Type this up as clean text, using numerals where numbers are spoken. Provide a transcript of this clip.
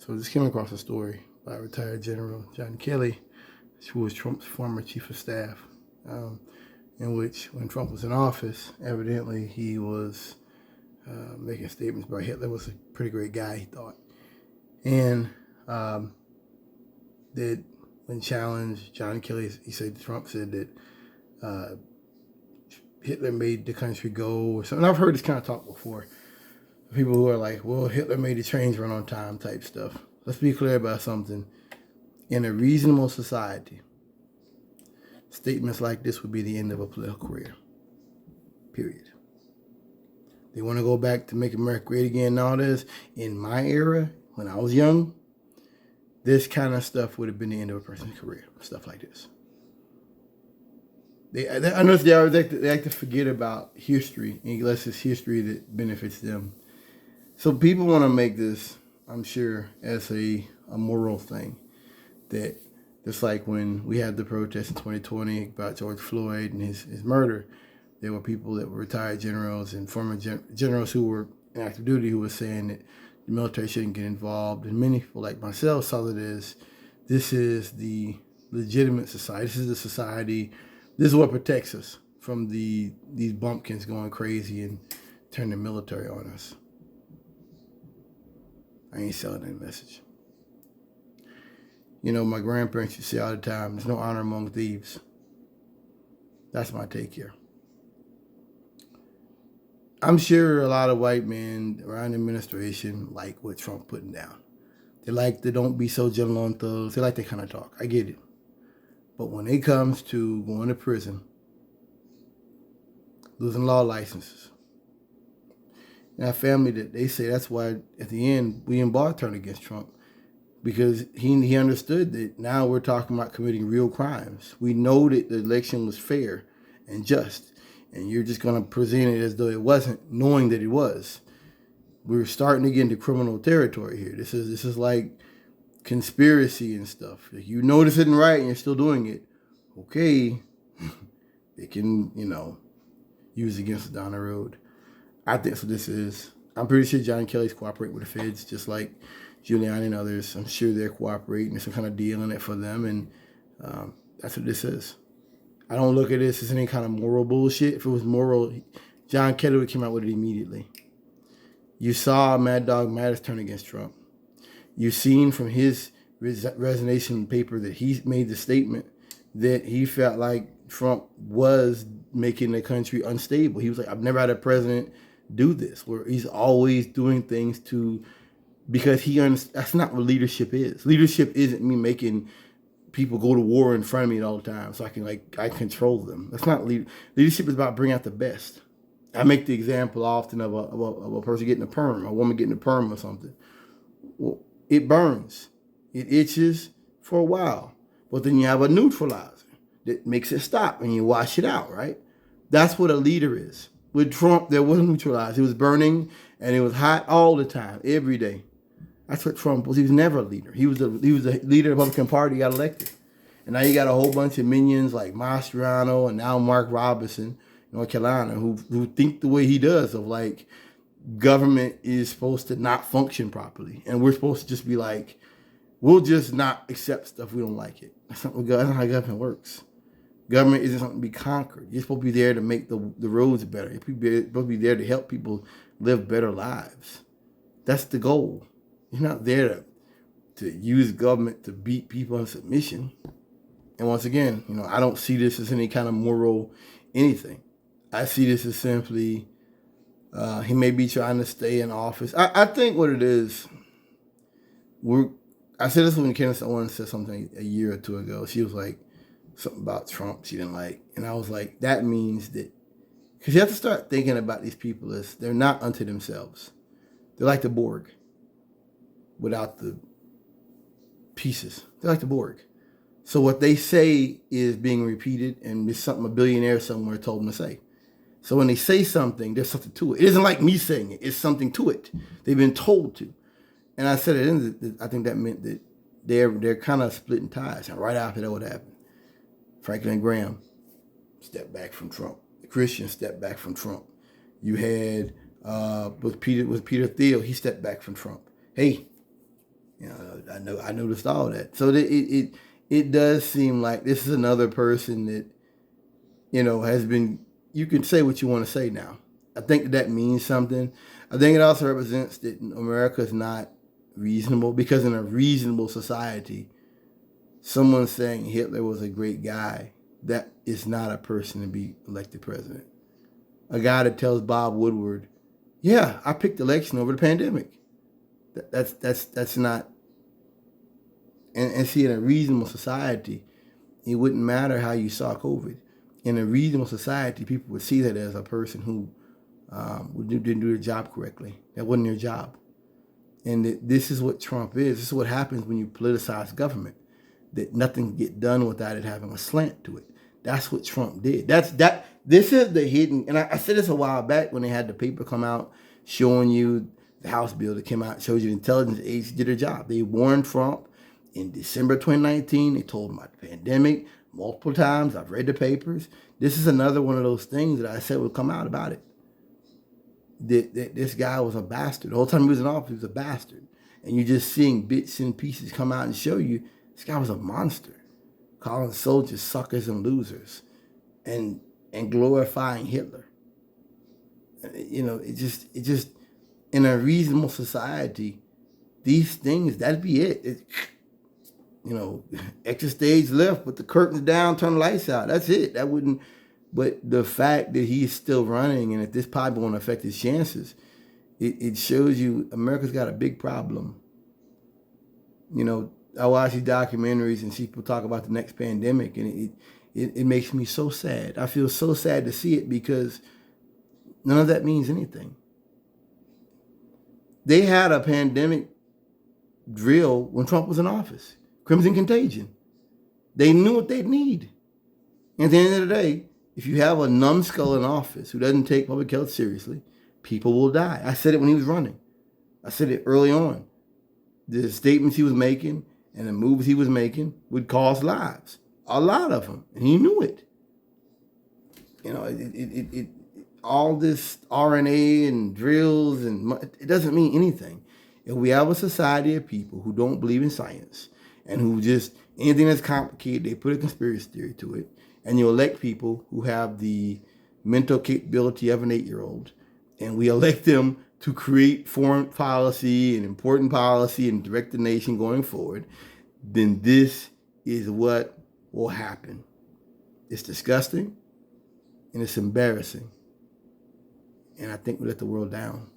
So I just came across a story by retired General John Kelly, who was Trump's former chief of staff, in which, when Trump was in office, evidently he was making statements about Hitler was a pretty great guy, he thought. And that when challenged, John Kelly, Trump said that Hitler made the country go or something. I've heard this kind of talk before. People who are like, well, Hitler made the trains run on time type stuff. Let's be clear about something. In a reasonable society, statements like this would be the end of a political career. Period. They want to go back to make America great again and all this. In my era, when I was young, this kind of stuff would have been the end of a person's career. Stuff like this. I know they like to forget about history, unless it's history that benefits them. So people want to make this, I'm sure, as a moral thing. That just like when we had the protest in 2020 about George Floyd and his murder, there were people that were retired generals and former generals who were in active duty who were saying that the military shouldn't get involved. And many people like myself saw it as this is the legitimate society. This is the society. This is what protects us from these bumpkins going crazy and turning the military on us. I ain't selling that message. You know, my grandparents used to say all the time, there's no honor among thieves. That's my take here. I'm sure a lot of white men around the administration like what Trump putting down. They like to don't be so gentle on thugs. They like that kind of talk. I get it. But when it comes to going to prison, losing law licenses, and our family, that they say that's why at the end William Barr turned against Trump, because he understood that now we're talking about committing real crimes. We know that the election was fair and just, and you're just going to present it as though it wasn't, knowing that it was. We're starting to get into criminal territory here. This is like conspiracy and stuff. If you know this isn't right and you're still doing it, okay, it can, use against us down the road. I think that's what this is. I'm pretty sure John Kelly's cooperating with the feds, just like Giuliani and others. I'm sure they're cooperating. There's some kind of deal in it for them, and that's what this is. I don't look at this as any kind of moral bullshit. If it was moral, John Kelly would come out with it immediately. You saw Mad Dog Mattis turn against Trump. You've seen from his resignation paper that he made the statement that he felt like Trump was making the country unstable. He was like, I've never had a president do this, where he's always doing things because that's not what leadership is. Leadership isn't me making people go to war in front of me all the time so I control them. That's not leadership. Is about bringing out the best. I make the example often of a person getting a perm, a woman getting a perm or something. Well, it burns, it itches for a while, but then you have a neutralizer that makes it stop and you wash it out, right? That's what a leader is. With Trump, there wasn't neutralized. It was burning and it was hot all the time, every day. That's what Trump was. He was never a leader. He was the leader of the Republican Party, got elected. And now you got a whole bunch of minions like Mastriano and now Mark Robinson, North Carolina, who think the way he does, of like government is supposed to not function properly. And we're supposed to just be like, we'll just not accept stuff we don't like it. That's not how government works. Government isn't something to be conquered. You're supposed to be there to make the roads better. You're supposed to be there to help people live better lives. That's the goal. You're not there to use government to beat people in submission. And once again, I don't see this as any kind of moral anything. I see this as simply he may be trying to stay in office. I think what it is, I said this when Candace Owens said something a year or two ago. She was like, something about Trump she didn't like. And I was like, that means that, because you have to start thinking about these people as they're not unto themselves. They're like the Borg without the pieces. They're like the Borg. So what they say is being repeated, and it's something a billionaire somewhere told them to say. So when they say something, there's something to it. It isn't like me saying it. It's something to it. They've been told to. And I said it, I think that meant that they're kind of splitting ties. And right after that, what happened? Franklin Graham stepped back from Trump. The Christians stepped back from Trump. You had with Peter Thiel, he stepped back from Trump. Hey, I noticed all that. So it does seem like this is another person that, has been. You can say what you want to say now. I think that means something. I think it also represents that America is not reasonable, because in a reasonable society, someone saying Hitler was a great guy, that is not a person to be elected president. A guy that tells Bob Woodward, "Yeah, I picked election over the pandemic." That's not. And see, in a reasonable society, it wouldn't matter how you saw COVID. In a reasonable society, people would see that as a person who didn't do their job correctly. That wasn't their job. And this is what Trump is. This is what happens when you politicize government. That nothing can get done without it having a slant to it. That's what Trump did. This is the hidden. And I said this a while back when they had the paper come out showing you the House bill that came out, shows you the intelligence agency did their job. They warned Trump in December 2019. They told him about the pandemic multiple times. I've read the papers. This is another one of those things that I said would come out about it. That this guy was a bastard. The whole time he was in office, he was a bastard. And you're just seeing bits and pieces come out and show you this guy was a monster, calling soldiers suckers and losers, and glorifying Hitler. It just in a reasonable society, these things, that'd be it. Extra stage left, put the curtains down, turn the lights out. That's it. That wouldn't. But the fact that he's still running and that this probably won't affect his chances, it shows you America's got a big problem. I watch these documentaries and see people talk about the next pandemic, and it makes me so sad. I feel so sad to see it, because none of that means anything. They had a pandemic drill when Trump was in office. Crimson Contagion. They knew what they'd need. And at the end of the day, if you have a numbskull in office who doesn't take public health seriously, people will die. I said it when he was running. I said it early on. The statements he was making and the moves he was making would cost lives. A lot of them. And he knew it. All this RNA and drills, and it doesn't mean anything. If we have a society of people who don't believe in science and who just, anything that's complicated, they put a conspiracy theory to it, and you elect people who have the mental capability of an 8-year-old, and we elect them to create foreign policy and important policy and direct the nation going forward, then this is what will happen. It's disgusting and it's embarrassing. And I think we let the world down.